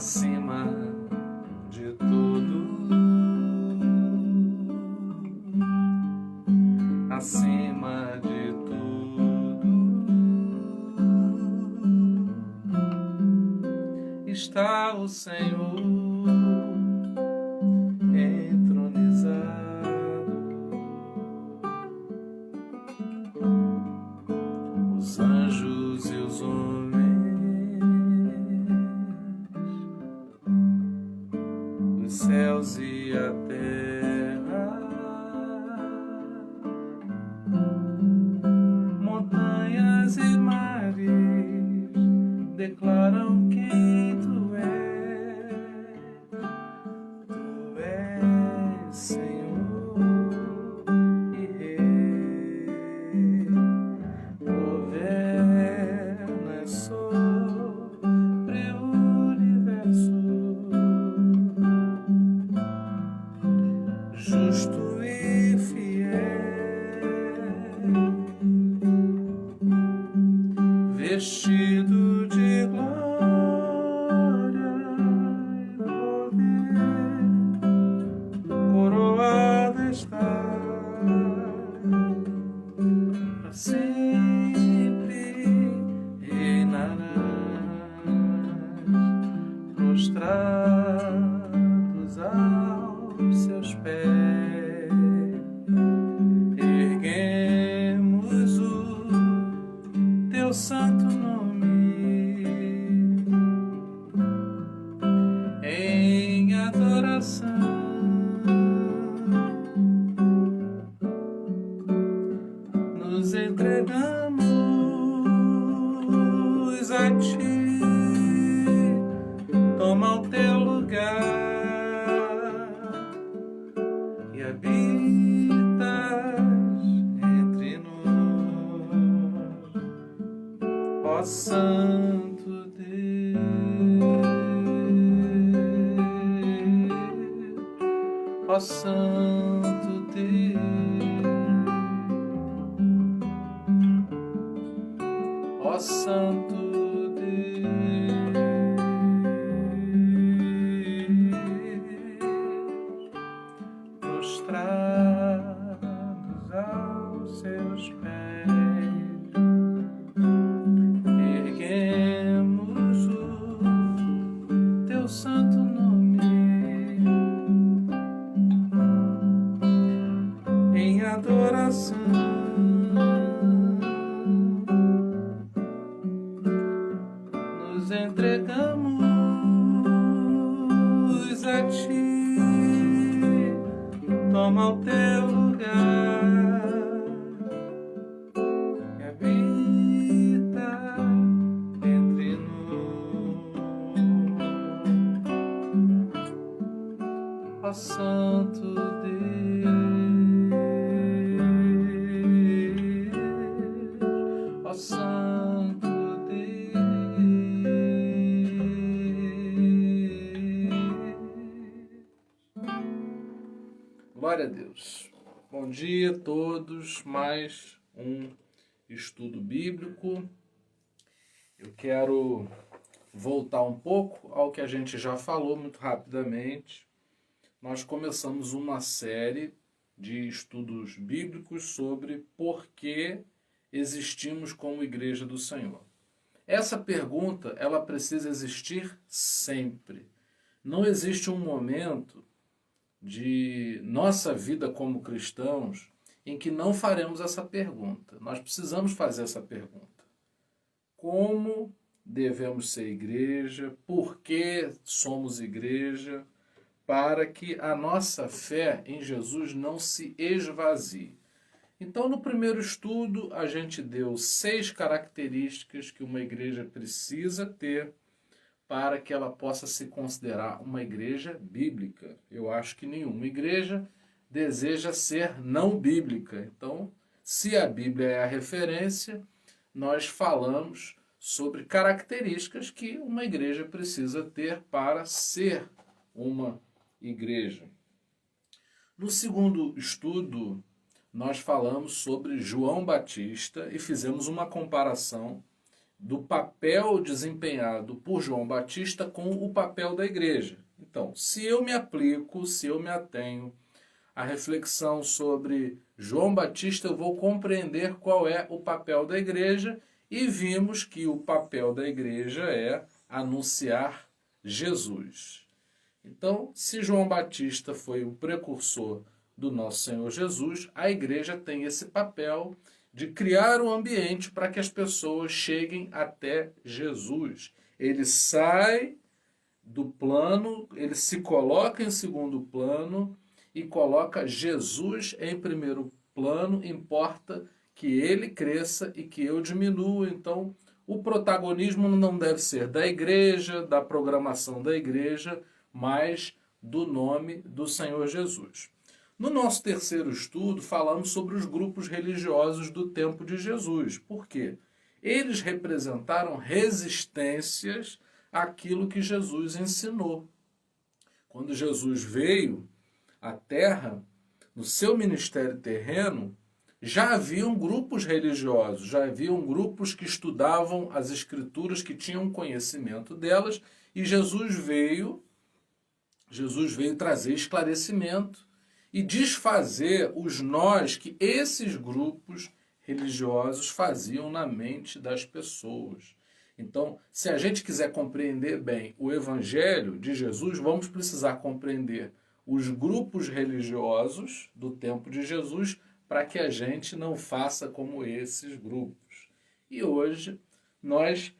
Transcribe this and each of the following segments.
acima de tudo, acima de tudo, está o Senhor entronizado. Os anjos e os homens, os céus e a terra, montanhas e mares declaram quem tu és. Tu és Senhor e Rei, governas sobre o universo, justo e fiel, vestido de glória e poder, coroado está para sempre, reinarás, prostrados aos seus pés, erguemos o teu santo nome em adoração. Nos entregamos a ti, toma o teu lugar e habitas entre nós, ó Santo Deus, ó Santo Deus, ó Santo Deus, prostrados aos seus pés, erguemos o teu santo nome em adoração. Nos entregamos a ti, toma o teu lugar e habita entre nós, ó Santo Deus, ó Santo Deus. Glória a Deus. Bom dia a todos, mais um estudo bíblico. Eu quero voltar um pouco ao que a gente já falou muito rapidamente. Nós começamos uma série de estudos bíblicos sobre por que existimos como Igreja do Senhor. Essa pergunta, ela precisa existir sempre. Não existe um momento de nossa vida como cristãos em que não faremos essa pergunta. Nós precisamos fazer essa pergunta. Como devemos ser igreja? Por que somos igreja? Para que a nossa fé em Jesus não se esvazie. Então, no primeiro estudo, a gente deu 6 características que uma igreja precisa ter para que ela possa se considerar uma igreja bíblica. Eu acho que nenhuma igreja deseja ser não bíblica. Então, se a Bíblia é a referência, nós falamos sobre características que uma igreja precisa ter para ser uma igreja. No segundo estudo, nós falamos sobre João Batista e fizemos uma comparação do papel desempenhado por João Batista com o papel da igreja. Então, se eu me aplico, se eu me atenho à reflexão sobre João Batista, eu vou compreender qual é o papel da igreja, e vimos que o papel da igreja é anunciar Jesus. Então, se João Batista foi o precursor do nosso Senhor Jesus, a igreja tem esse papel de criar um ambiente para que as pessoas cheguem até Jesus. Ele sai do plano, ele se coloca em segundo plano e coloca Jesus em primeiro plano. Importa que ele cresça e que eu diminua. Então, o protagonismo não deve ser da igreja, da programação da igreja, mas do nome do Senhor Jesus. No nosso terceiro estudo, falamos sobre os grupos religiosos do tempo de Jesus. Por quê? Eles representaram resistências àquilo que Jesus ensinou. Quando Jesus veio à Terra, no seu ministério terreno, já haviam grupos religiosos, já haviam grupos que estudavam as Escrituras, que tinham conhecimento delas, e Jesus veio trazer esclarecimento e desfazer os nós que esses grupos religiosos faziam na mente das pessoas. Então, se a gente quiser compreender bem o Evangelho de Jesus, vamos precisar compreender os grupos religiosos do tempo de Jesus, para que a gente não faça como esses grupos. E hoje nós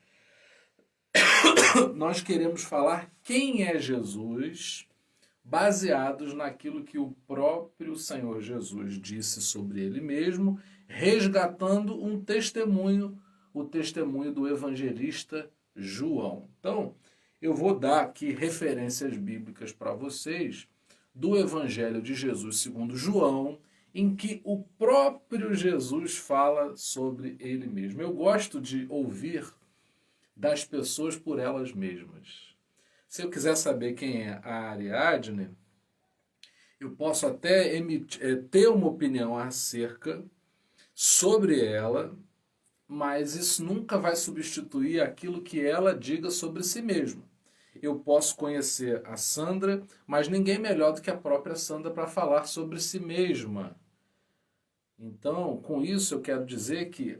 queremos falar quem é Jesus, baseados naquilo que o próprio Senhor Jesus disse sobre ele mesmo, resgatando um testemunho, o testemunho do evangelista João. Então, eu vou dar aqui referências bíblicas para vocês do Evangelho de Jesus segundo João, em que o próprio Jesus fala sobre ele mesmo. Eu gosto de ouvir das pessoas por elas mesmas. Se eu quiser saber quem é a Ariadne, eu posso até ter uma opinião acerca sobre ela, mas isso nunca vai substituir aquilo que ela diga sobre si mesma. Eu posso conhecer a Sandra, mas ninguém melhor do que a própria Sandra para falar sobre si mesma. Então, com isso eu quero dizer que,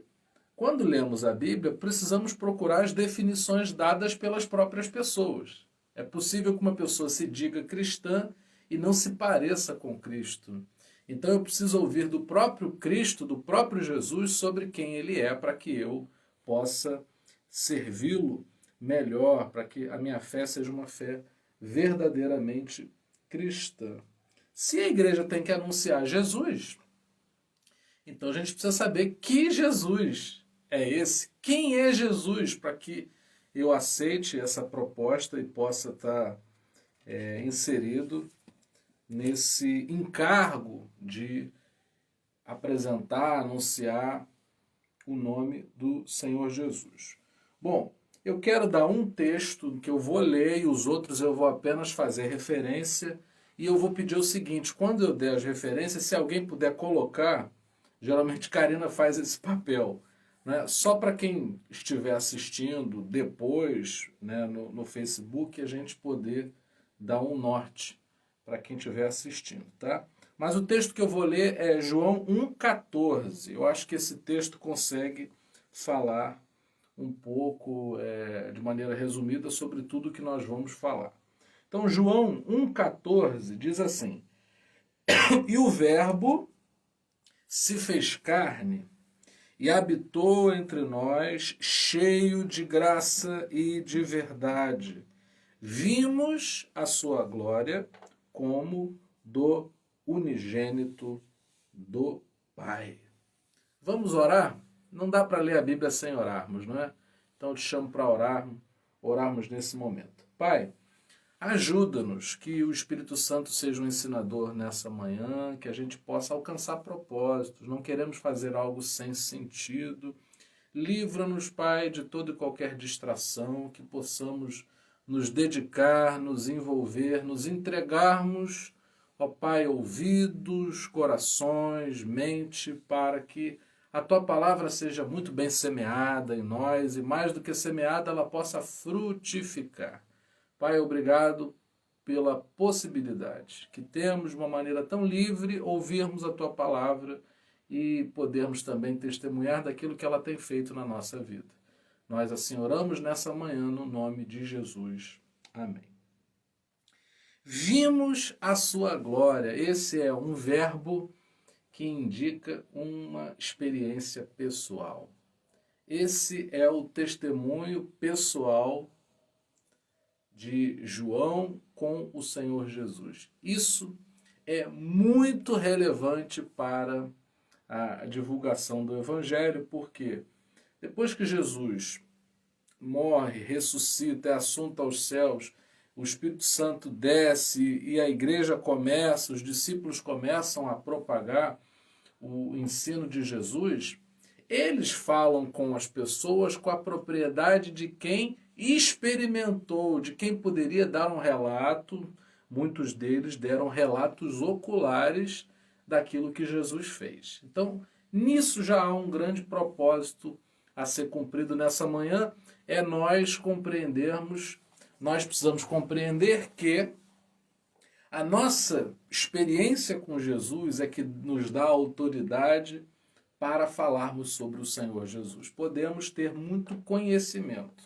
quando lemos a Bíblia, precisamos procurar as definições dadas pelas próprias pessoas. É possível que uma pessoa se diga cristã e não se pareça com Cristo. Então eu preciso ouvir do próprio Cristo, do próprio Jesus, sobre quem ele é, para que eu possa servi-lo melhor, para que a minha fé seja uma fé verdadeiramente cristã. Se a igreja tem que anunciar Jesus, então a gente precisa saber que Jesus é esse, quem é Jesus, para que eu aceite essa proposta e possa estar inserido nesse encargo de apresentar, anunciar o nome do Senhor Jesus. Bom, eu quero dar um texto que eu vou ler e os outros eu vou apenas fazer referência, e eu vou pedir o seguinte: quando eu der as referências, se alguém puder colocar, geralmente Karina faz esse papel, né? Só para quem estiver assistindo depois, né, no Facebook, a gente poder dar um norte para quem estiver assistindo, tá? Mas o texto que eu vou ler é João 1,14. Eu acho que esse texto consegue falar um pouco, de maneira resumida, sobre tudo que nós vamos falar. Então, João 1,14 diz assim: E o Verbo se fez carne e habitou entre nós, cheio de graça e de verdade. Vimos a sua glória como do unigênito do Pai. Vamos orar? Não dá para ler a Bíblia sem orarmos, não é? Então eu te chamo para orarmos nesse momento. Pai, ajuda-nos, que o Espírito Santo seja um ensinador nessa manhã, que a gente possa alcançar propósitos. Não queremos fazer algo sem sentido. Livra-nos, Pai, de toda e qualquer distração, que possamos nos dedicar, nos envolver, nos entregarmos, ó Pai, ouvidos, corações, mente, para que a tua palavra seja muito bem semeada em nós e mais do que semeada, ela possa frutificar. Pai, obrigado pela possibilidade que temos de uma maneira tão livre ouvirmos a tua palavra e podermos também testemunhar daquilo que ela tem feito na nossa vida. Nós assim oramos nessa manhã no nome de Jesus. Amém. Vimos a sua glória. Esse é um verbo que indica uma experiência pessoal. Esse é o testemunho pessoal de João com o Senhor Jesus. Isso é muito relevante para a divulgação do Evangelho, porque depois que Jesus morre, ressuscita, é assunto aos céus, o Espírito Santo desce e a igreja começa, os discípulos começam a propagar o ensino de Jesus, eles falam com as pessoas com a propriedade de quem experimentou, de quem poderia dar um relato. Muitos deles deram relatos oculares daquilo que Jesus fez. Então, nisso já há um grande propósito a ser cumprido nessa manhã, é nós compreendermos, nós precisamos compreender que a nossa experiência com Jesus é que nos dá autoridade para falarmos sobre o Senhor Jesus. Podemos ter muito conhecimento,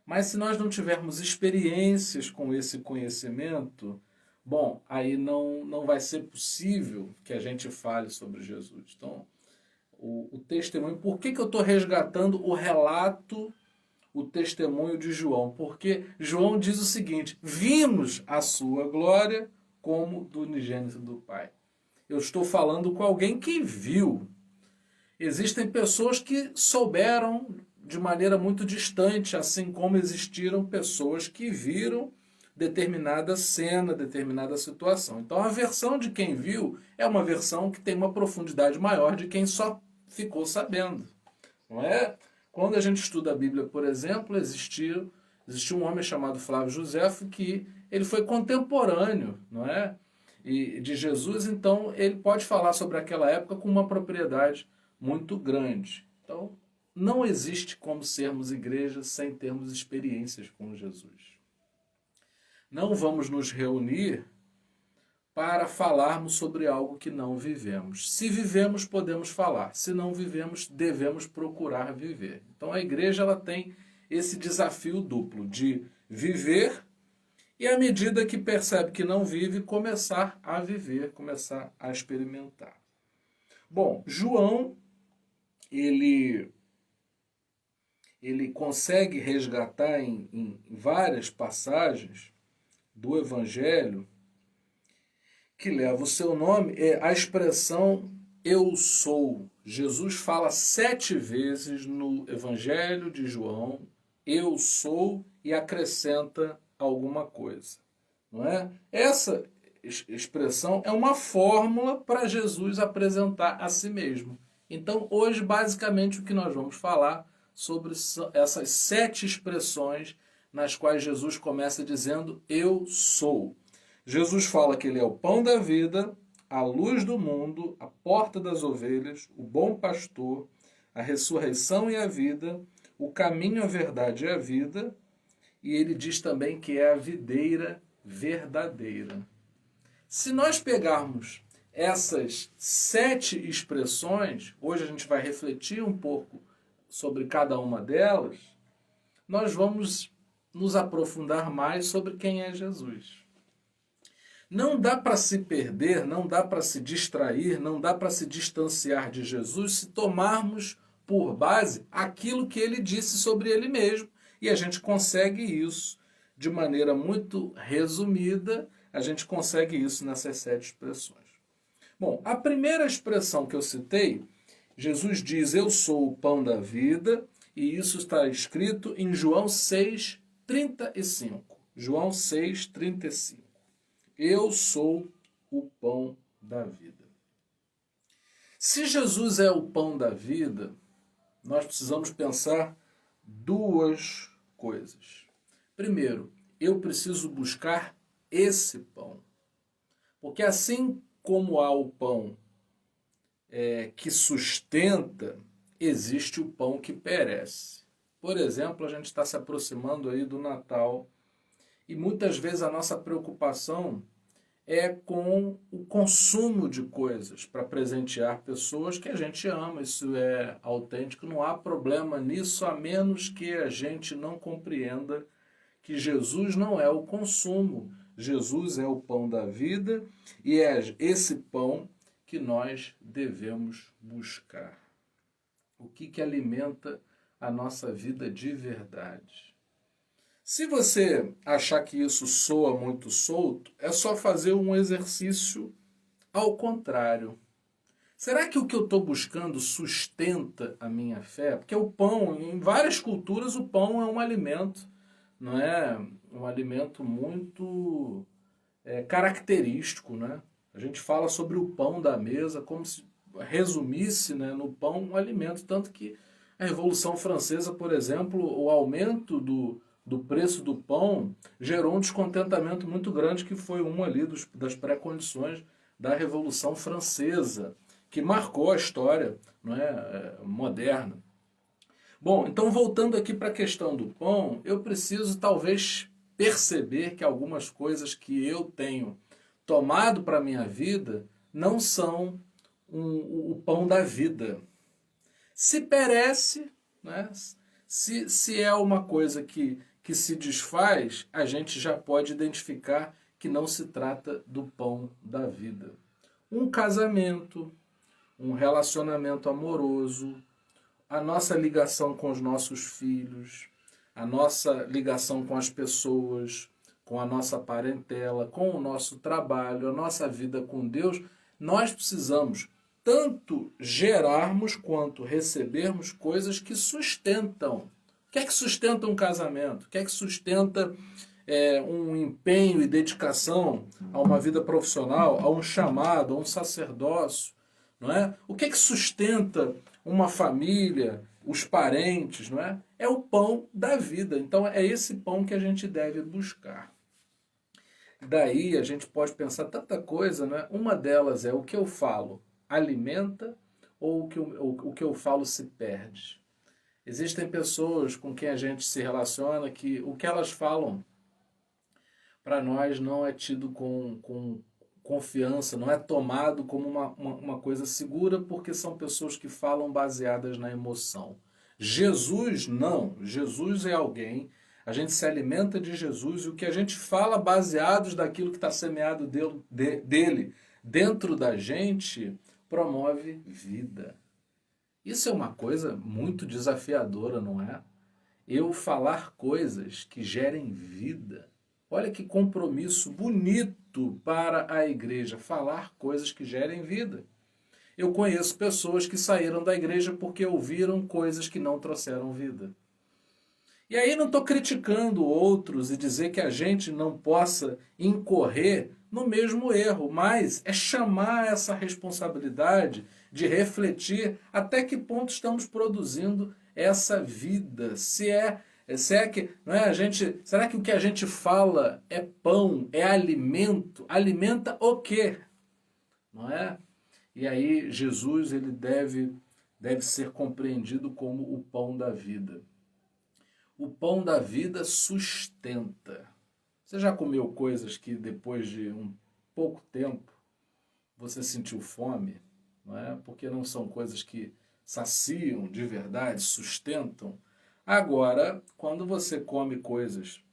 mas se nós não tivermos experiências com esse conhecimento, bom, aí não vai ser possível que a gente fale sobre Jesus. Então, o testemunho, por que eu estou resgatando o relato, o testemunho de João? Porque João diz o seguinte: vimos a sua glória como do unigênito do Pai. Eu estou falando com alguém que viu. Existem pessoas que souberam de maneira muito distante, assim como existiram pessoas que viram determinada cena, determinada situação. Então a versão de quem viu é uma versão que tem uma profundidade maior de quem só ficou sabendo. Não é? Quando a gente estuda a Bíblia, por exemplo, existiu um homem chamado Flávio Josefo que ele foi contemporâneo, não é? E de Jesus, então ele pode falar sobre aquela época com uma propriedade muito grande. Então, não existe como sermos igreja sem termos experiências com Jesus. Não vamos nos reunir para falarmos sobre algo que não vivemos. Se vivemos, podemos falar. Se não vivemos, devemos procurar viver. Então a igreja ela tem esse desafio duplo de viver e, à medida que percebe que não vive, começar a viver, começar a experimentar. Bom, João, ele consegue resgatar em várias passagens do Evangelho que leva o seu nome, é a expressão eu sou. Jesus fala 7 vezes no Evangelho de João, eu sou, e acrescenta alguma coisa. Não é? Essa expressão é uma fórmula para Jesus apresentar a si mesmo. Então, hoje, basicamente, o que nós vamos falar sobre essas 7 expressões nas quais Jesus começa dizendo eu sou. Jesus fala que ele é o pão da vida, a luz do mundo, a porta das ovelhas, o bom pastor, a ressurreição e a vida, o caminho, a verdade e a vida. E ele diz também que é a videira verdadeira. Se nós pegarmos essas 7 expressões, hoje a gente vai refletir um pouco sobre cada uma delas, nós vamos nos aprofundar mais sobre quem é Jesus. Não dá para se perder, não dá para se distrair, não dá para se distanciar de Jesus se tomarmos por base aquilo que ele disse sobre ele mesmo. E a gente consegue isso de maneira muito resumida, a gente consegue isso nessas 7 expressões. Bom, a primeira expressão que eu citei, Jesus diz, eu sou o pão da vida, e isso está escrito em João 6,35. João 6,35. Eu sou o pão da vida. Se Jesus é o pão da vida, nós precisamos pensar 2 coisas. Primeiro, eu preciso buscar esse pão. Porque assim como há o pão que sustenta, existe o pão que perece. Por exemplo, a gente está se aproximando aí do Natal e muitas vezes a nossa preocupação é com o consumo de coisas para presentear pessoas que a gente ama. Isso é autêntico, não há problema nisso, a menos que a gente não compreenda que Jesus não é o consumo. Jesus é o pão da vida e é esse pão que nós devemos buscar. O que alimenta a nossa vida de verdade? Se você achar que isso soa muito solto, é só fazer um exercício ao contrário. Será que o que eu estou buscando sustenta a minha fé? Porque o pão, em várias culturas, o pão é um alimento, não é um alimento muito característico, né? A gente fala sobre o pão da mesa como se resumisse, né, no pão um alimento, tanto que a Revolução Francesa, por exemplo, o aumento do preço do pão gerou um descontentamento muito grande, que foi uma ali das pré-condições da Revolução Francesa, que marcou a história, não é, moderna. Bom, então voltando aqui para a questão do pão, eu preciso talvez perceber que algumas coisas que eu tenho tomado para a minha vida não são o pão da vida. Se perece, né? Se é uma coisa que se desfaz, a gente já pode identificar que não se trata do pão da vida. Um casamento, um relacionamento amoroso, a nossa ligação com os nossos filhos, a nossa ligação com as pessoas, com a nossa parentela, com o nosso trabalho, a nossa vida com Deus, nós precisamos tanto gerarmos quanto recebermos coisas que sustentam. O que é que sustenta um casamento? O que é que sustenta um empenho e dedicação a uma vida profissional, a um chamado, a um sacerdócio? Não é? O que é que sustenta uma família, os parentes? Não é? É o pão da vida. Então é esse pão que a gente deve buscar. Daí a gente pode pensar tanta coisa, né? Uma delas é: o que eu falo alimenta ou o que eu falo se perde? Existem pessoas com quem a gente se relaciona que o que elas falam para nós não é tido com confiança, não é tomado como uma coisa segura, porque são pessoas que falam baseadas na emoção. Jesus não. Jesus é alguém, a gente se alimenta de Jesus e o que a gente fala baseados daquilo que está semeado dele dentro da gente promove vida. Isso é uma coisa muito desafiadora, não é? Eu falar coisas que gerem vida. Olha que compromisso bonito para a igreja, falar coisas que gerem vida. Eu conheço pessoas que saíram da igreja porque ouviram coisas que não trouxeram vida. E aí não estou criticando outros e dizer que a gente não possa incorrer no mesmo erro, mas é chamar essa responsabilidade de refletir até que ponto estamos produzindo essa vida. Se é que, não é, será que o que a gente fala é pão, é alimento? Alimenta o quê? Não é? E aí Jesus ele deve ser compreendido como o pão da vida. O pão da vida sustenta. Você já comeu coisas que depois de um pouco tempo você sentiu fome? Não é? Porque não são coisas que saciam de verdade, sustentam. Agora, quando você come coisas,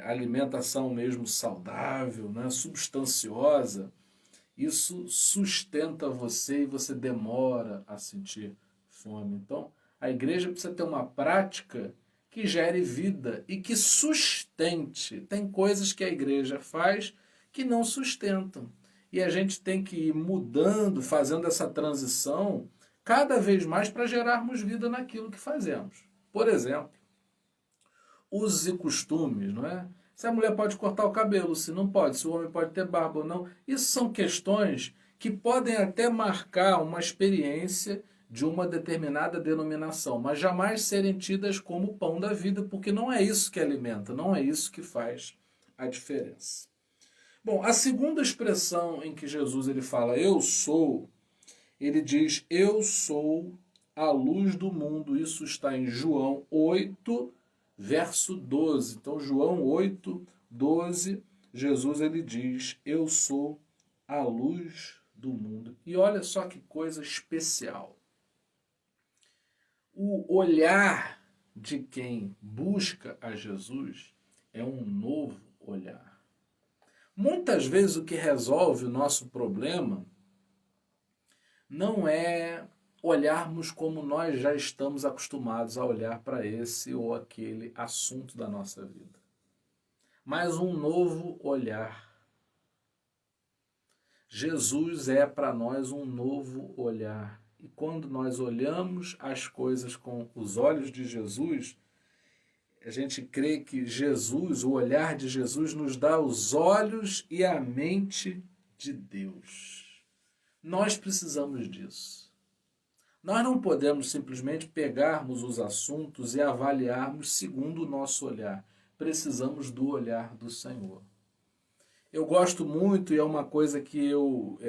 alimentação mesmo saudável, né, substanciosa, isso sustenta você e você demora a sentir fome. Então, a igreja precisa ter uma prática que gere vida e que sustente. Tem coisas que a igreja faz que não sustentam. E a gente tem que ir mudando, fazendo essa transição cada vez mais para gerarmos vida naquilo que fazemos. Por exemplo, usos e costumes, não é? Se a mulher pode cortar o cabelo, se não pode, se o homem pode ter barba ou não. Isso são questões que podem até marcar uma experiência de uma determinada denominação, mas jamais serem tidas como pão da vida, porque não é isso que alimenta, não é isso que faz a diferença. Bom, a segunda expressão em que Jesus ele fala eu sou, ele diz, eu sou a luz do mundo. Isso está em João 8, verso 12. Então, João 8, 12, Jesus ele diz, eu sou a luz do mundo. E olha só que coisa especial. O olhar de quem busca a Jesus é um novo olhar. Muitas vezes o que resolve o nosso problema não é olharmos como nós já estamos acostumados a olhar para esse ou aquele assunto da nossa vida, mas um novo olhar. Jesus é para nós um novo olhar. E quando nós olhamos as coisas com os olhos de Jesus, a gente crê que Jesus, o olhar de Jesus, nos dá os olhos e a mente de Deus. Nós precisamos disso. Nós não podemos simplesmente pegarmos os assuntos e avaliarmos segundo o nosso olhar. Precisamos do olhar do Senhor. Eu gosto muito, e é uma coisa que eu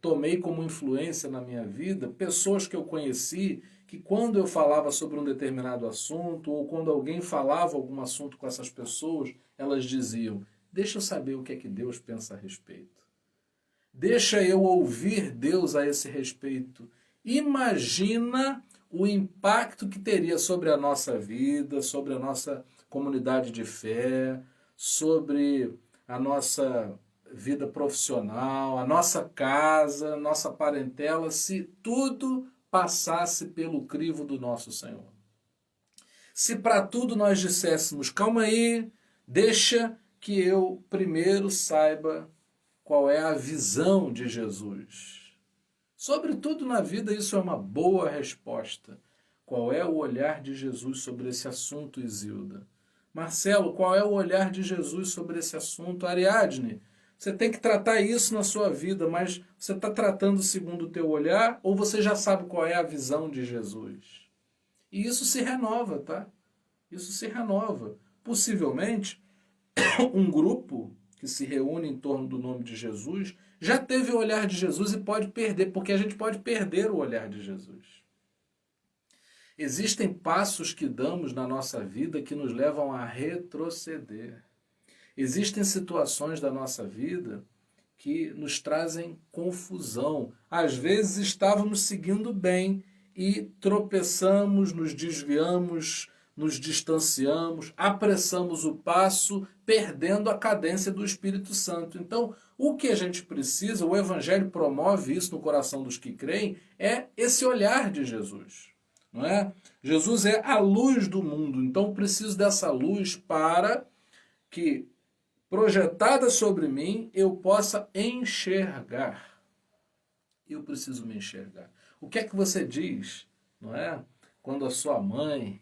tomei como influência na minha vida, pessoas que eu conheci, que quando eu falava sobre um determinado assunto, ou quando alguém falava algum assunto com essas pessoas, elas diziam, deixa eu saber o que é que Deus pensa a respeito. Deixa eu ouvir Deus a esse respeito. Imagina o impacto que teria sobre a nossa vida, sobre a nossa comunidade de fé, sobre a nossa vida profissional, a nossa casa, nossa parentela, se tudo passasse pelo crivo do nosso Senhor. Se para tudo nós disséssemos, calma aí, deixa que eu primeiro saiba qual é a visão de Jesus. Sobretudo na vida, isso é uma boa resposta. Qual é o olhar de Jesus sobre esse assunto, Isilda? Marcelo, qual é o olhar de Jesus sobre esse assunto? Ariadne, você tem que tratar isso na sua vida, mas você está tratando segundo o teu olhar ou você já sabe qual é a visão de Jesus? E isso se renova, tá? Isso se renova. Possivelmente, um grupo que se reúne em torno do nome de Jesus já teve o olhar de Jesus e pode perder, porque a gente pode perder o olhar de Jesus. Existem passos que damos na nossa vida que nos levam a retroceder. Existem situações da nossa vida que nos trazem confusão. Às vezes estávamos seguindo bem e tropeçamos, nos desviamos, nos distanciamos, apressamos o passo, perdendo a cadência do Espírito Santo. Então, o que a gente precisa, o Evangelho promove isso no coração dos que creem, é esse olhar de Jesus. Não é? Jesus é a luz do mundo, então preciso dessa luz para que, projetada sobre mim, eu possa enxergar. Eu preciso me enxergar. O que é que você diz, não é? Quando a sua mãe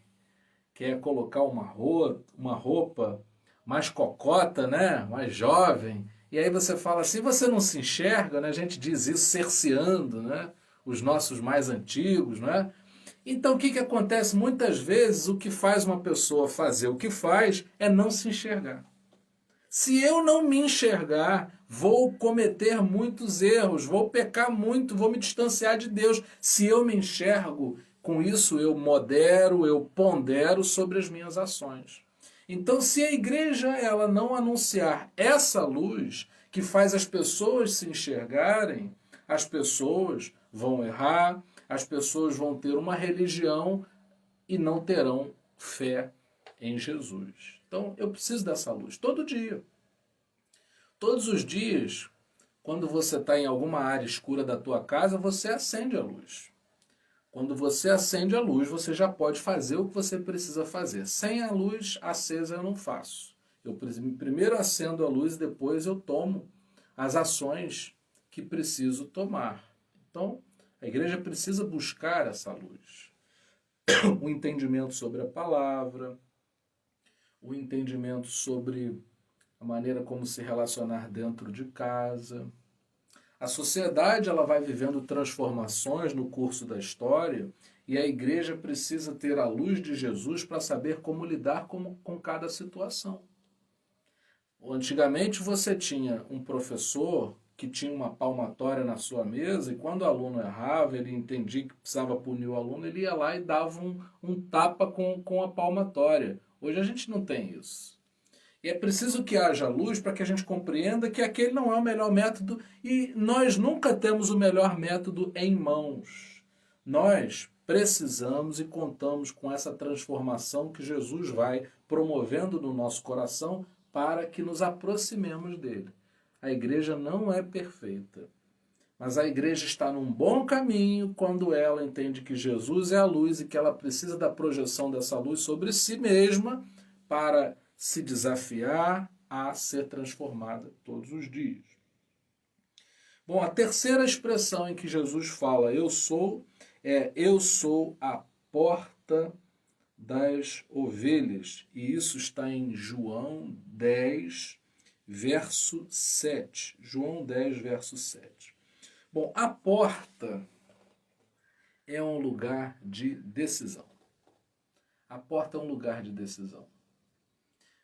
quer colocar uma roupa mais cocota, né? Mais jovem, e aí você fala assim, você não se enxerga, né? A gente diz isso cerceando, né? Os nossos mais antigos, não é? Então o que acontece? Muitas vezes o que faz uma pessoa fazer o que faz é não se enxergar. Se eu não me enxergar, vou cometer muitos erros, vou pecar muito, vou me distanciar de Deus. Se eu me enxergo, com isso eu modero, eu pondero sobre as minhas ações. Então, se a igreja ela não anunciar essa luz que faz as pessoas se enxergarem, as pessoas vão errar, as pessoas vão ter uma religião e não terão fé em Jesus. Então, eu preciso dessa luz todo dia. Todos os dias, quando você está em alguma área escura da tua casa, você acende a luz. Quando você acende a luz, você já pode fazer o que você precisa fazer. Sem a luz acesa eu não faço. Eu primeiro acendo a luz e depois eu tomo as ações que preciso tomar. Então, a igreja precisa buscar essa luz. O entendimento sobre a palavra, o entendimento sobre a maneira como se relacionar dentro de casa. A sociedade ela vai vivendo transformações no curso da história e a igreja precisa ter a luz de Jesus para saber como lidar com cada situação. Antigamente você tinha um professor que tinha uma palmatória na sua mesa, e quando o aluno errava, ele entendia que precisava punir o aluno, ele ia lá e dava um tapa com a palmatória. Hoje a gente não tem isso. E é preciso que haja luz para que a gente compreenda que aquele não é o melhor método, e nós nunca temos o melhor método em mãos. Nós precisamos e contamos com essa transformação que Jesus vai promovendo no nosso coração para que nos aproximemos dele. A igreja não é perfeita, mas a igreja está num bom caminho quando ela entende que Jesus é a luz e que ela precisa da projeção dessa luz sobre si mesma para se desafiar a ser transformada todos os dias. Bom, a terceira expressão em que Jesus fala eu sou a porta das ovelhas. E isso está em João 10, verso 7. João 10, verso 7. Bom, a porta é um lugar de decisão. A porta é um lugar de decisão.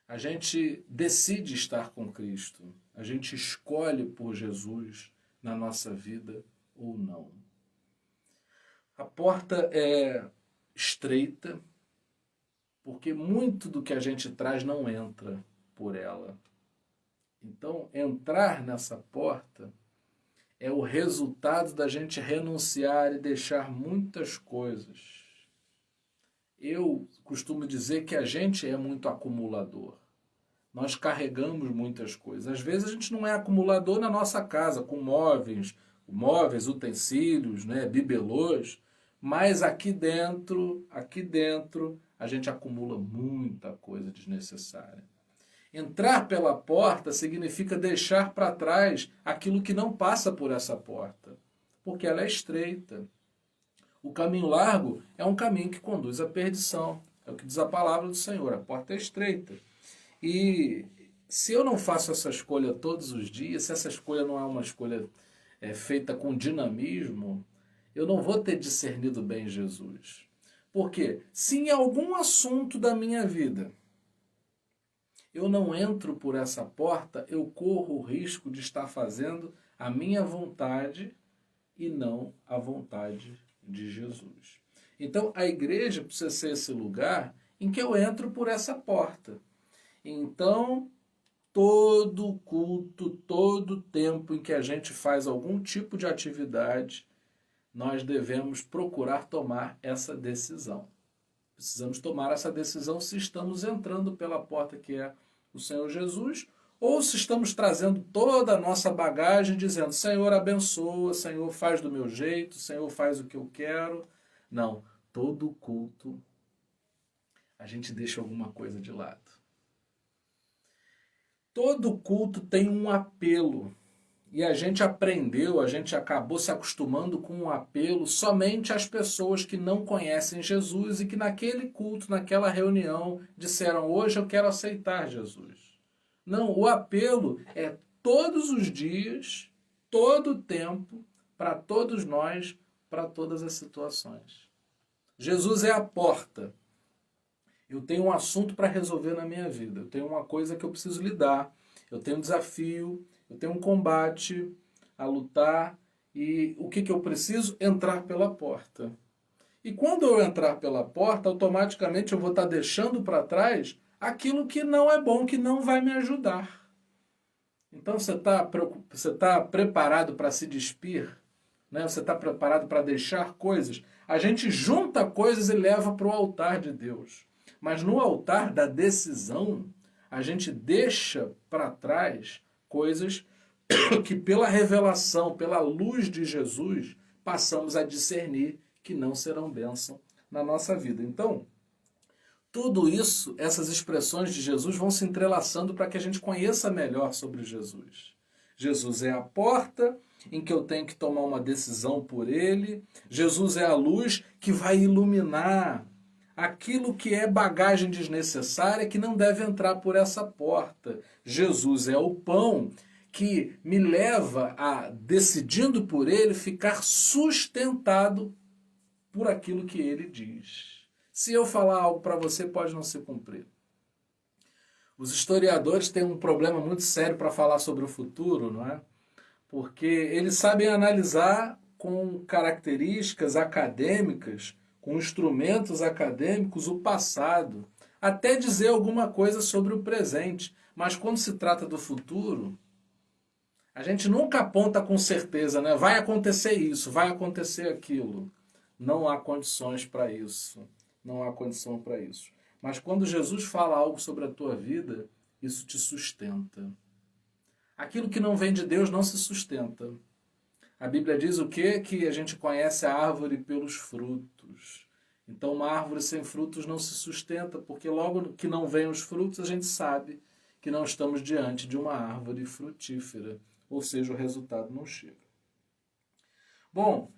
A gente decide estar com Cristo. A gente escolhe por Jesus na nossa vida ou não. A porta é estreita, porque muito do que a gente traz não entra por ela. Então, entrar nessa porta é o resultado da gente renunciar e deixar muitas coisas. Eu costumo dizer que a gente é muito acumulador. Nós carregamos muitas coisas. Às vezes a gente não é acumulador na nossa casa, com móveis, utensílios, bibelôs, mas aqui dentro, a gente acumula muita coisa desnecessária. Entrar pela porta significa deixar para trás aquilo que não passa por essa porta, porque ela é estreita. O caminho largo é um caminho que conduz à perdição. É o que diz a palavra do Senhor, a porta é estreita. E se eu não faço essa escolha todos os dias, se essa escolha não é uma escolha feita com dinamismo, eu não vou ter discernido bem Jesus. Porque se em algum assunto da minha vida eu não entro por essa porta, eu corro o risco de estar fazendo a minha vontade e não a vontade de Jesus. Então a igreja precisa ser esse lugar em que eu entro por essa porta. Então, todo culto, todo tempo em que a gente faz algum tipo de atividade, nós devemos procurar tomar essa decisão. Precisamos tomar essa decisão se estamos entrando pela porta que é o Senhor Jesus, ou se estamos trazendo toda a nossa bagagem dizendo, Senhor abençoa, Senhor faz do meu jeito, Senhor faz o que eu quero. Não, todo culto a gente deixa alguma coisa de lado. Todo culto tem um apelo. E a gente acabou se acostumando com um apelo somente às pessoas que não conhecem Jesus e que naquele culto, naquela reunião, disseram, hoje eu quero aceitar Jesus. Não, o apelo é todos os dias, todo o tempo, para todos nós, para todas as situações. Jesus é a porta. Eu tenho um assunto para resolver na minha vida. Eu tenho uma coisa que eu preciso lidar. Eu tenho um desafio. Eu tenho um combate a lutar. E o que eu preciso? Entrar pela porta. E quando eu entrar pela porta, automaticamente eu vou estar deixando para trás aquilo que não é bom, que não vai me ajudar. Então você está preparado para se despir? Né? Você está preparado para deixar coisas? A gente junta coisas e leva para o altar de Deus. Mas no altar da decisão, a gente deixa para trás coisas que pela revelação, pela luz de Jesus, passamos a discernir que não serão bênção na nossa vida. Então, tudo isso, essas expressões de Jesus vão se entrelaçando para que a gente conheça melhor sobre Jesus. Jesus é a porta em que eu tenho que tomar uma decisão por ele. Jesus é a luz que vai iluminar aquilo que é bagagem desnecessária que não deve entrar por essa porta. Jesus é o pão que me leva a, decidindo por ele, ficar sustentado por aquilo que ele diz. Se eu falar algo para você, pode não se cumprir. Os historiadores têm um problema muito sério para falar sobre o futuro, não é? porque eles sabem analisar com características acadêmicas, com instrumentos acadêmicos, o passado, até dizer alguma coisa sobre o presente. Mas quando se trata do futuro, a gente nunca aponta com certeza, né? Vai acontecer isso, vai acontecer aquilo. Não há condições para isso. Não há condição para isso. Mas quando Jesus fala algo sobre a tua vida, isso te sustenta. Aquilo que não vem de Deus não se sustenta. A Bíblia diz o quê? Que a gente conhece a árvore pelos frutos. Então uma árvore sem frutos não se sustenta, porque logo que não vem os frutos, a gente sabe que não estamos diante de uma árvore frutífera. Ou seja, o resultado não chega. Bom,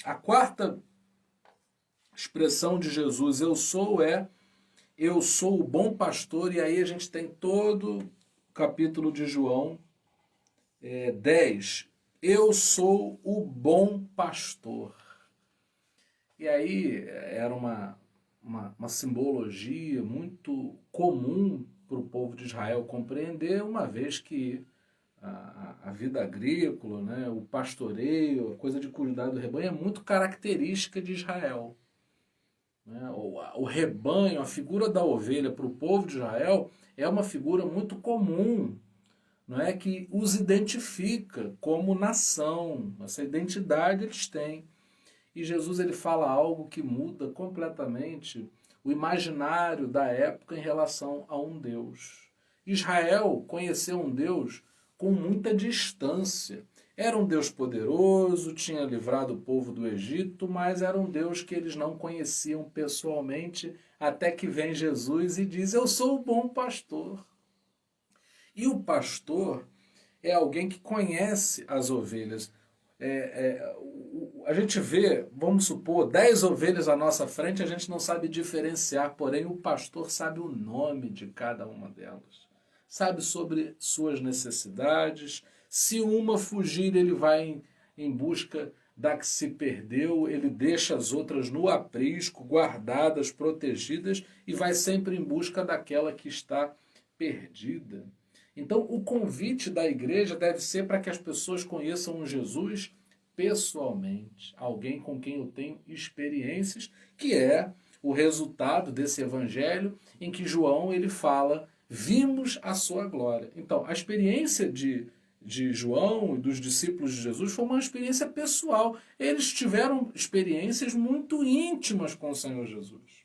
a quarta expressão de Jesus, eu sou o bom pastor, e aí a gente tem todo o capítulo de João 10. Eu sou o bom pastor. E aí era uma simbologia muito comum para o povo de Israel compreender, uma vez que a vida agrícola, né, o pastoreio, a coisa de cuidar do rebanho é muito característica de Israel. Né? O rebanho, a figura da ovelha para o povo de Israel é uma figura muito comum, não é, que os identifica como nação. Essa identidade eles têm. E Jesus ele fala algo que muda completamente o imaginário da época em relação a um Deus. Israel conheceu um Deus com muita distância. Era um Deus poderoso, tinha livrado o povo do Egito, mas era um Deus que eles não conheciam pessoalmente, até que vem Jesus e diz, eu sou o bom pastor. E o pastor é alguém que conhece as ovelhas. A gente vê, vamos supor, 10 ovelhas à nossa frente, a gente não sabe diferenciar, porém o pastor sabe o nome de cada uma delas. Sabe sobre suas necessidades. Se uma fugir, ele vai em busca da que se perdeu, ele deixa as outras no aprisco, guardadas, protegidas, e vai sempre em busca daquela que está perdida. Então, o convite da igreja deve ser para que as pessoas conheçam um Jesus pessoalmente, alguém com quem eu tenho experiências, que é o resultado desse evangelho em que João ele fala, vimos a sua glória. Então, a experiência de João e dos discípulos de Jesus foi uma experiência pessoal. Eles tiveram experiências muito íntimas com o Senhor Jesus.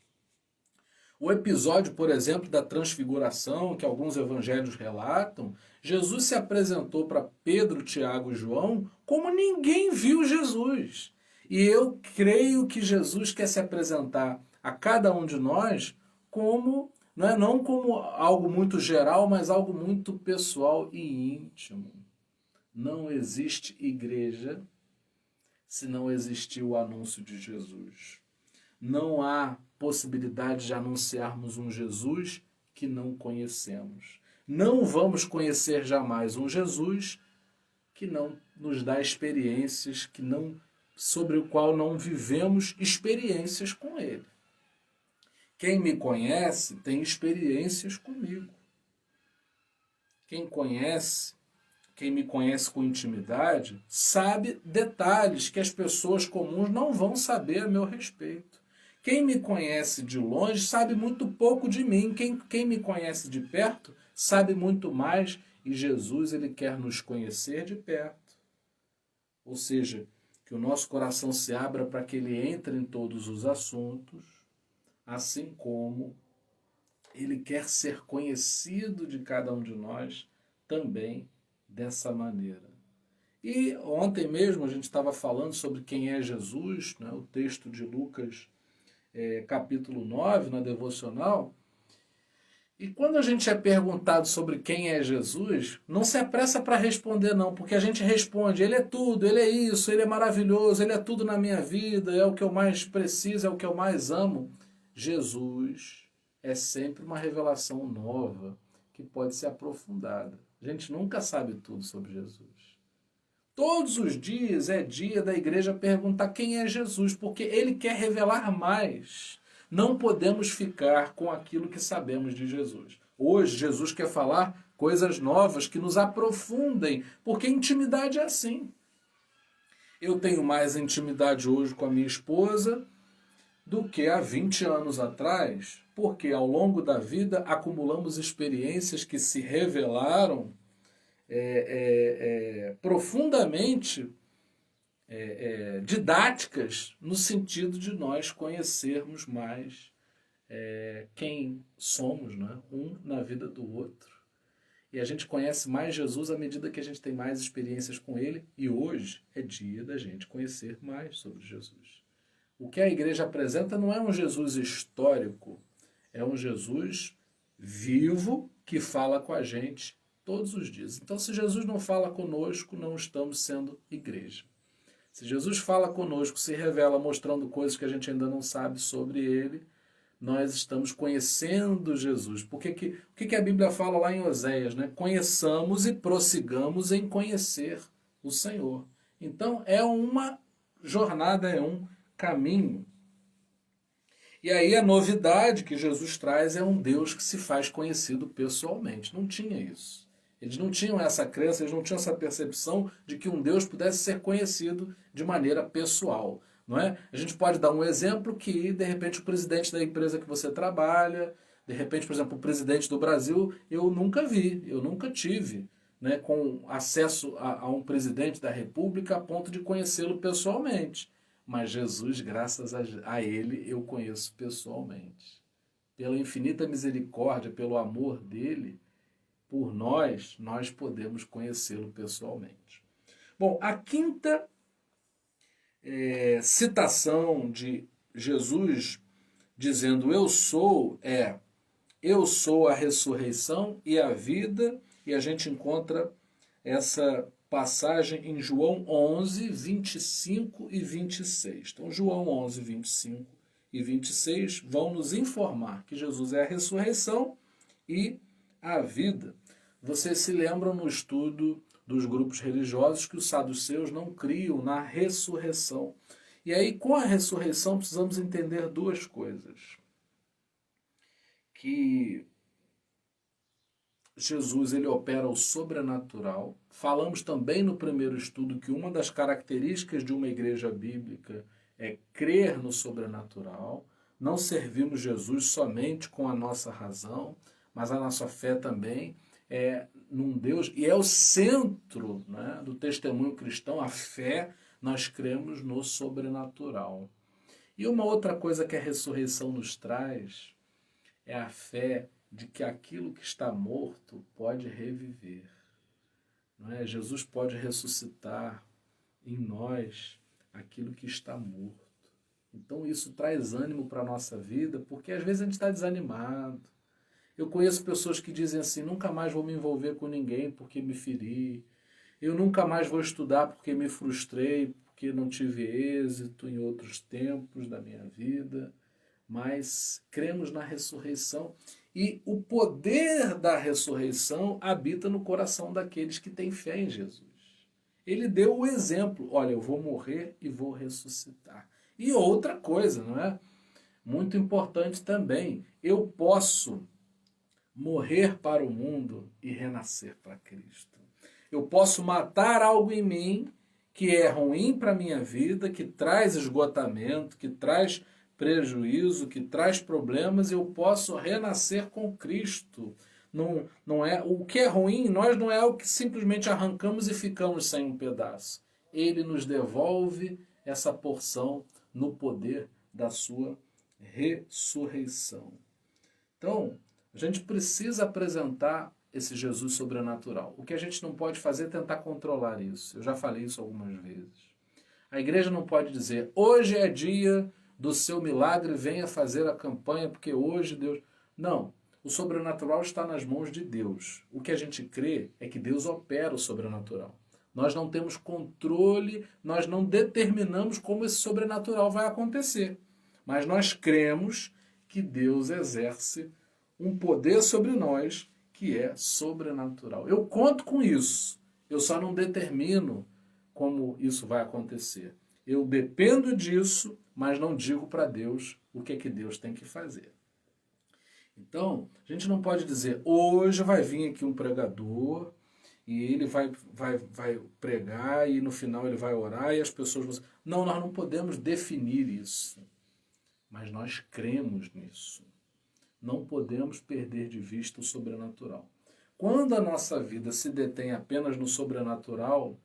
O episódio, por exemplo, da transfiguração, que alguns evangelhos relatam, Jesus se apresentou para Pedro, Tiago e João como ninguém viu Jesus. E eu creio que Jesus quer se apresentar a cada um de nós como, não como algo muito geral, mas algo muito pessoal e íntimo. Não existe igreja se não existir o anúncio de Jesus. Não há possibilidade de anunciarmos um Jesus que não conhecemos. Não vamos conhecer jamais um Jesus que não nos dá experiências, sobre o qual não vivemos experiências com ele. Quem me conhece tem experiências comigo. Quem me conhece com intimidade, sabe detalhes que as pessoas comuns não vão saber a meu respeito. Quem me conhece de longe sabe muito pouco de mim. Quem me conhece de perto sabe muito mais. E Jesus ele quer nos conhecer de perto. Ou seja, que o nosso coração se abra para que ele entre em todos os assuntos, assim como ele quer ser conhecido de cada um de nós também dessa maneira. E ontem mesmo a gente estava falando sobre quem é Jesus, né? O texto de Lucas capítulo 9, na devocional. E quando a gente é perguntado sobre quem é Jesus, não se apressa para responder não, porque a gente responde, ele é tudo, ele é isso, ele é maravilhoso, ele é tudo na minha vida, é o que eu mais preciso, é o que eu mais amo. Jesus é sempre uma revelação nova, que pode ser aprofundada. A gente nunca sabe tudo sobre Jesus. Todos os dias é dia da igreja perguntar quem é Jesus, porque ele quer revelar mais. Não podemos ficar com aquilo que sabemos de Jesus. Hoje, Jesus quer falar coisas novas que nos aprofundem, porque intimidade é assim. Eu tenho mais intimidade hoje com a minha esposa do que há 20 anos atrás, porque ao longo da vida acumulamos experiências que se revelaram profundamente didáticas no sentido de nós conhecermos mais quem somos, né? Um na vida do outro. E a gente conhece mais Jesus à medida que a gente tem mais experiências com ele, e hoje é dia da gente conhecer mais sobre Jesus. O que a igreja apresenta não é um Jesus histórico, é um Jesus vivo que fala com a gente todos os dias. Então, se Jesus não fala conosco, não estamos sendo igreja. Se Jesus fala conosco, se revela mostrando coisas que a gente ainda não sabe sobre ele, nós estamos conhecendo Jesus. O que a Bíblia fala lá em Oséias? Né? Conheçamos e prossigamos em conhecer o Senhor. Então, é uma jornada, é um caminho. E aí a novidade que Jesus traz é um Deus que se faz conhecido pessoalmente. Não tinha isso. Eles não tinham essa crença, eles não tinham essa percepção de que um Deus pudesse ser conhecido de maneira pessoal. Não é? A gente pode dar um exemplo que, de repente, o presidente da empresa que você trabalha, de repente, por exemplo, o presidente do Brasil, eu nunca vi, eu nunca tive, né, com acesso a um presidente da República a ponto de conhecê-lo pessoalmente. Mas Jesus, graças a ele, eu conheço pessoalmente. Pela infinita misericórdia, pelo amor dele, por nós podemos conhecê-lo pessoalmente. Bom, a quinta citação de Jesus dizendo eu sou a ressurreição e a vida, e a gente encontra essa passagem em João 11, 25 e 26. Então, João 11, 25 e 26 vão nos informar que Jesus é a ressurreição e a vida. Vocês se lembram no estudo dos grupos religiosos que os saduceus não criam na ressurreição. E aí, com a ressurreição, precisamos entender duas coisas. Que Jesus ele opera o sobrenatural. Falamos também no primeiro estudo que uma das características de uma igreja bíblica é crer no sobrenatural. Não servimos Jesus somente com a nossa razão, mas a nossa fé também é num Deus, e é o centro, né, do testemunho cristão, a fé, nós cremos no sobrenatural. E uma outra coisa que a ressurreição nos traz é a fé de que aquilo que está morto pode reviver. Não é? Jesus pode ressuscitar em nós aquilo que está morto. Então isso traz ânimo para a nossa vida, porque às vezes a gente está desanimado. Eu conheço pessoas que dizem assim, nunca mais vou me envolver com ninguém porque me feri. Eu nunca mais vou estudar porque me frustrei, porque não tive êxito em outros tempos da minha vida. Mas cremos na ressurreição e o poder da ressurreição habita no coração daqueles que têm fé em Jesus. Ele deu o exemplo, olha, eu vou morrer e vou ressuscitar. E outra coisa, não é? Muito importante também, eu posso morrer para o mundo e renascer para Cristo. Eu posso matar algo em mim que é ruim para a minha vida, que traz esgotamento, que traz prejuízo, que traz problemas, eu posso renascer com Cristo. Não é, o que é ruim em nós não é o que simplesmente arrancamos e ficamos sem um pedaço. Ele nos devolve essa porção no poder da sua ressurreição. Então, a gente precisa apresentar esse Jesus sobrenatural. O que a gente não pode fazer é tentar controlar isso. Eu já falei isso algumas vezes. A igreja não pode dizer, hoje é dia do seu milagre, venha fazer a campanha, porque hoje Deus... Não, o sobrenatural está nas mãos de Deus. O que a gente crê é que Deus opera o sobrenatural. Nós não temos controle, nós não determinamos como esse sobrenatural vai acontecer. Mas nós cremos que Deus exerce um poder sobre nós que é sobrenatural. Eu conto com isso, eu só não determino como isso vai acontecer. Eu dependo disso, mas não digo para Deus o que é que Deus tem que fazer. Então, a gente não pode dizer, hoje vai vir aqui um pregador e ele vai pregar e no final ele vai orar e as pessoas vão... Não, nós não podemos definir isso, mas nós cremos nisso. Não podemos perder de vista o sobrenatural. Quando a nossa vida se detém apenas no sobrenatural,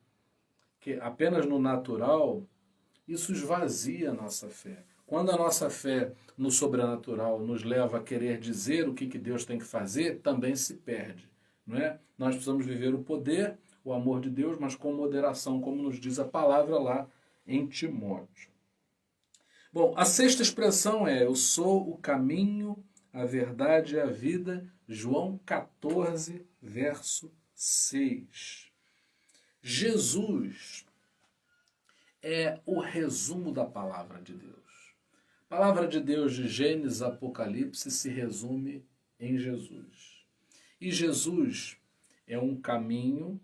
apenas no natural, isso esvazia a nossa fé. Quando a nossa fé no sobrenatural nos leva a querer dizer o que Deus tem que fazer, também se perde. Não é? Nós precisamos viver o poder, o amor de Deus, mas com moderação, como nos diz a palavra lá em Timóteo. Bom, a sexta expressão é: eu sou o caminho, a verdade e a vida. João 14, verso 6. Jesus é o resumo da palavra de Deus. A palavra de Deus de Gênesis a Apocalipse se resume em Jesus. E Jesus é um caminho.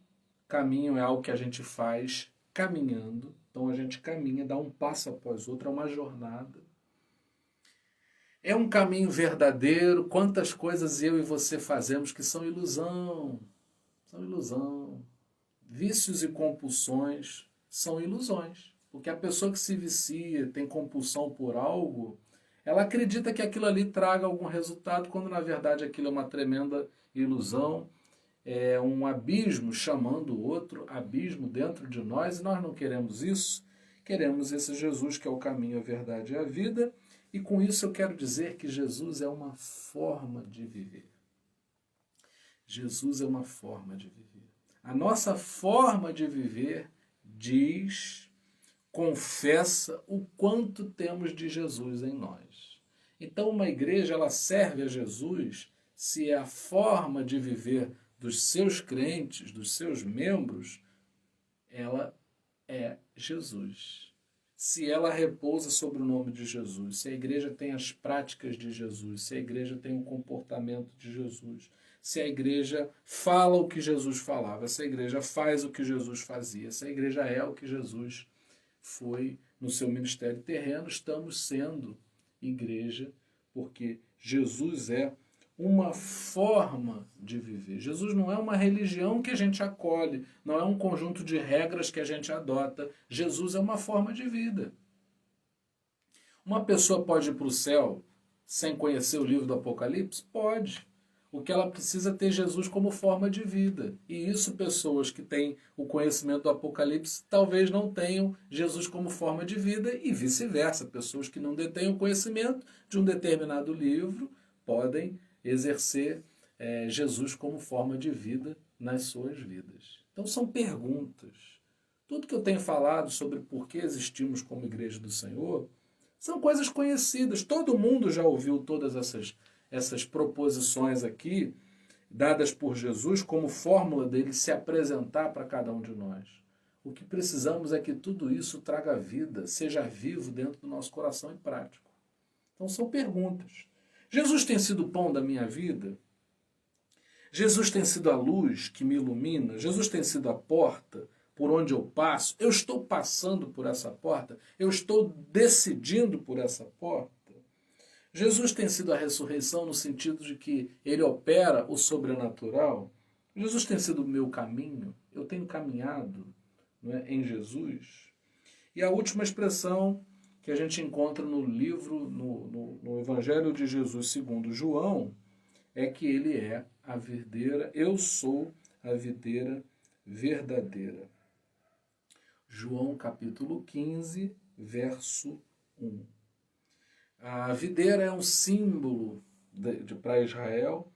Caminho é algo que a gente faz caminhando. Então a gente caminha, dá um passo após outro, é uma jornada. É um caminho verdadeiro. Quantas coisas eu e você fazemos que são ilusão. São ilusão. Vícios e compulsões são ilusões. Porque a pessoa que se vicia, tem compulsão por algo, ela acredita que aquilo ali traga algum resultado, quando na verdade aquilo é uma tremenda ilusão. É um abismo chamando outro abismo dentro de nós, e nós não queremos isso. Queremos esse Jesus que é o caminho, a verdade e a vida. E com isso eu quero dizer que Jesus é uma forma de viver. Jesus é uma forma de viver. A nossa forma de viver diz, confessa o quanto temos de Jesus em nós. Então uma igreja ela serve a Jesus se é a forma de viver dos seus crentes, dos seus membros, ela é Jesus. Se ela repousa sobre o nome de Jesus, se a igreja tem as práticas de Jesus, se a igreja tem o comportamento de Jesus, se a igreja fala o que Jesus falava, se a igreja faz o que Jesus fazia, se a igreja é o que Jesus foi no seu ministério terreno, estamos sendo igreja, porque Jesus é uma forma de viver. Jesus não é uma religião que a gente acolhe, não é um conjunto de regras que a gente adota. Jesus é uma forma de vida. Uma pessoa pode ir para o céu sem conhecer o livro do Apocalipse? Pode. O que ela precisa é ter Jesus como forma de vida. E isso pessoas que têm o conhecimento do Apocalipse talvez não tenham Jesus como forma de vida e vice-versa. Pessoas que não detêm o conhecimento de um determinado livro podem exercer Jesus como forma de vida nas suas vidas. Então são perguntas. Tudo que eu tenho falado sobre por que existimos como igreja do Senhor são coisas conhecidas. Todo mundo já ouviu todas essas proposições aqui, dadas por Jesus como fórmula dele se apresentar para cada um de nós. O que precisamos é que tudo isso traga vida, seja vivo dentro do nosso coração e prático. Então são perguntas. Jesus tem sido o pão da minha vida? Jesus tem sido a luz que me ilumina? Jesus tem sido a porta por onde eu passo? Eu estou passando por essa porta? Eu estou decidindo por essa porta? Jesus tem sido a ressurreição no sentido de que ele opera o sobrenatural? Jesus tem sido o meu caminho? Eu tenho caminhado, não é, em Jesus? E a última expressão que a gente encontra no livro, no Evangelho de Jesus segundo João, é que ele é a videira, eu sou a videira verdadeira. João capítulo 15, verso 1. A videira é um símbolo para Israel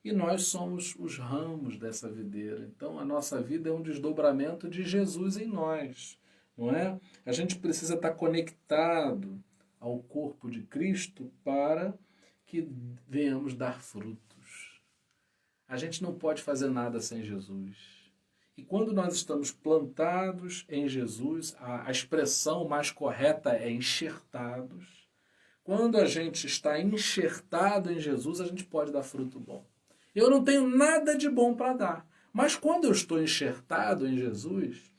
e nós somos os ramos dessa videira. Então a nossa vida é um desdobramento de Jesus em nós, não é? A gente precisa estar conectado ao corpo de Cristo para que venhamos dar frutos. A gente não pode fazer nada sem Jesus. E quando nós estamos plantados em Jesus, a expressão mais correta é enxertados. Quando a gente está enxertado em Jesus, a gente pode dar fruto bom. Eu não tenho nada de bom para dar. Mas quando eu estou enxertado em Jesus,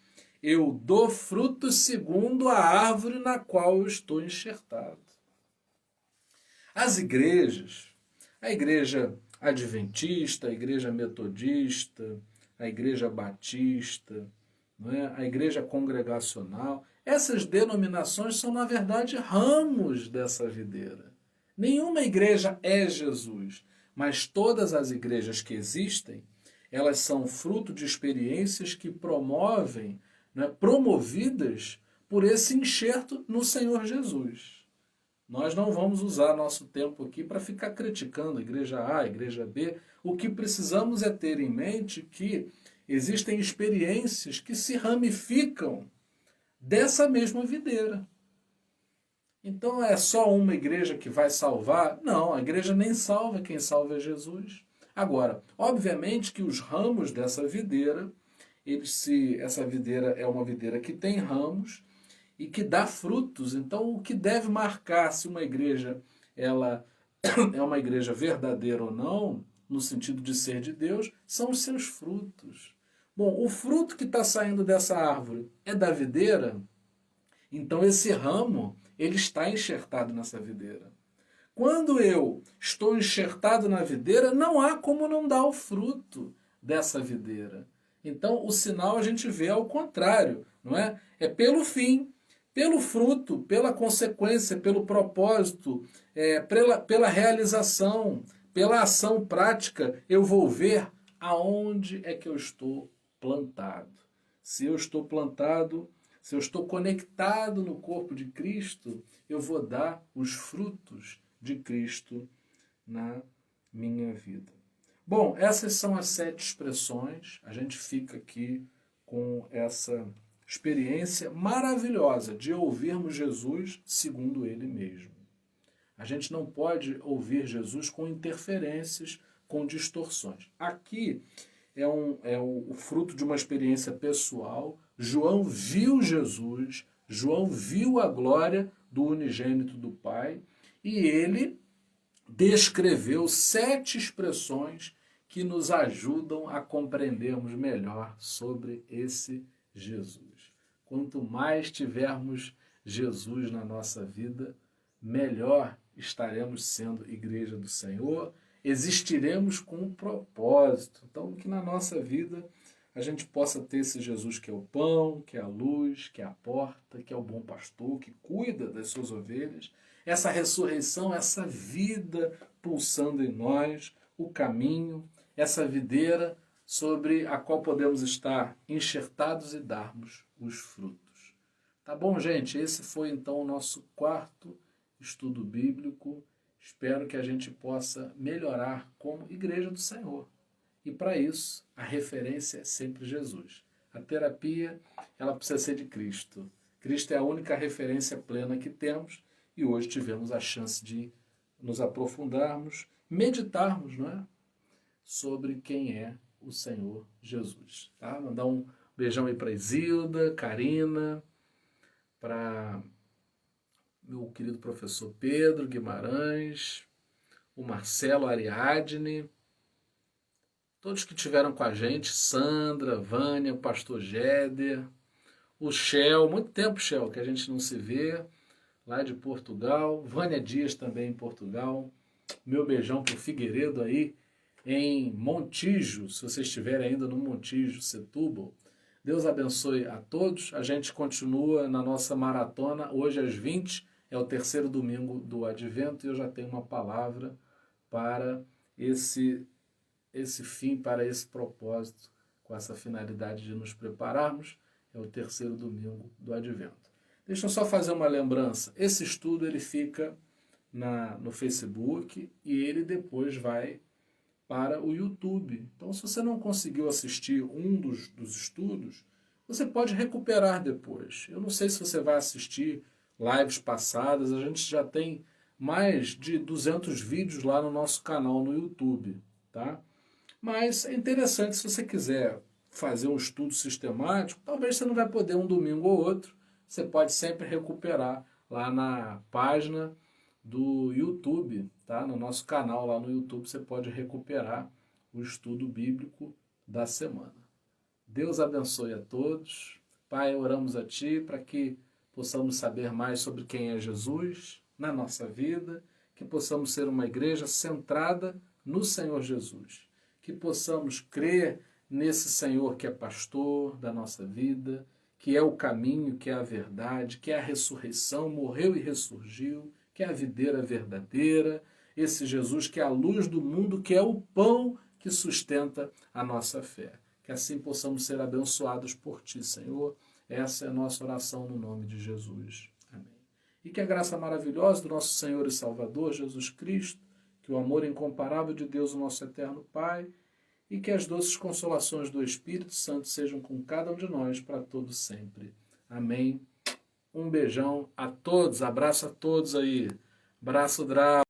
eu dou fruto segundo a árvore na qual eu estou enxertado. As igrejas, A igreja adventista, a igreja metodista, a igreja batista, não é? A igreja congregacional. Essas denominações são, na verdade, ramos dessa videira. Nenhuma igreja é Jesus, mas todas as igrejas que existem, elas são fruto de experiências que promovem, né, promovidas por esse enxerto no Senhor Jesus. Nós não vamos usar nosso tempo aqui para ficar criticando a igreja A, a igreja B. O que precisamos é ter em mente que existem experiências que se ramificam dessa mesma videira. Então é só uma igreja que vai salvar? Não, a igreja nem salva, quem salva é Jesus. Agora, obviamente que os ramos dessa videira, essa videira é uma videira que tem ramos e que dá frutos. Então, o que deve marcar se uma igreja ela é uma igreja verdadeira ou não, no sentido de ser de Deus, são os seus frutos. Bom, o fruto que está saindo dessa árvore é da videira, então esse ramo ele está enxertado nessa videira. Quando eu estou enxertado na videira, não há como não dar o fruto dessa videira. Então, o sinal a gente vê ao contrário, não é? É pelo fim, pelo fruto, pela consequência, pelo propósito, pela realização, pela ação prática, eu vou ver aonde é que eu estou plantado. Se eu estou plantado, se eu estou conectado no corpo de Cristo, eu vou dar os frutos de Cristo na minha vida. Bom, essas são as 7 expressões. A gente fica aqui com essa experiência maravilhosa de ouvirmos Jesus segundo Ele mesmo. A gente não pode ouvir Jesus com interferências, com distorções. Aqui é o fruto de uma experiência pessoal. João viu Jesus, João viu a glória do unigênito do Pai e ele descreveu 7 expressões que nos ajudam a compreendermos melhor sobre esse Jesus. Quanto mais tivermos Jesus na nossa vida, melhor estaremos sendo igreja do Senhor, existiremos com um propósito. Então, que na nossa vida a gente possa ter esse Jesus que é o pão, que é a luz, que é a porta, que é o bom pastor, que cuida das suas ovelhas, essa ressurreição, essa vida pulsando em nós, o caminho, essa videira sobre a qual podemos estar enxertados e darmos os frutos. Tá bom, gente? Esse foi então o nosso 4º estudo bíblico. Espero que a gente possa melhorar como igreja do Senhor. E para isso, a referência é sempre Jesus. A terapia, ela precisa ser de Cristo. Cristo é a única referência plena que temos e hoje tivemos a chance de nos aprofundarmos, meditarmos, não é? Sobre quem é o Senhor Jesus. Tá? Mandar um beijão aí para Isilda, Karina, para meu querido professor Pedro Guimarães, o Marcelo Ariadne, todos que estiveram com a gente, Sandra, Vânia, o pastor Géder, o Shell, muito tempo, Shell, que a gente não se vê, lá de Portugal, Vânia Dias também em Portugal, meu beijão pro Figueiredo aí, em Montijo, se vocês estiverem ainda no Montijo, Setúbal. Deus abençoe a todos, a gente continua na nossa maratona, hoje às 20, é o 3º domingo do Advento e eu já tenho uma palavra para esse fim, para esse propósito, com essa finalidade de nos prepararmos, é o 3º domingo do Advento. Deixa eu só fazer uma lembrança, esse estudo ele fica no Facebook e ele depois vai para o YouTube. Então, se você não conseguiu assistir um dos estudos, você pode recuperar depois. Eu não sei se você vai assistir lives passadas, a gente já tem mais de 200 vídeos lá no nosso canal no YouTube, tá? Mas é interessante se você quiser fazer um estudo sistemático, talvez você não vai poder um domingo ou outro, você pode sempre recuperar lá na página do YouTube, tá? No nosso canal lá no YouTube você pode recuperar o estudo bíblico da semana. Deus abençoe a todos. Pai, oramos a Ti para que possamos saber mais sobre quem é Jesus na nossa vida, que possamos ser uma igreja centrada no Senhor Jesus, que possamos crer nesse Senhor que é pastor da nossa vida, que é o caminho, que é a verdade, que é a ressurreição, morreu e ressurgiu, que é a videira verdadeira, esse Jesus que é a luz do mundo, que é o pão que sustenta a nossa fé. Que assim possamos ser abençoados por Ti, Senhor. Essa é a nossa oração no nome de Jesus. Amém. E que a graça maravilhosa do nosso Senhor e Salvador, Jesus Cristo, que o amor incomparável de Deus, o nosso eterno Pai, e que as doces consolações do Espírito Santo sejam com cada um de nós para todo sempre. Amém. Um beijão a todos, abraço a todos aí. Abraço, Drau.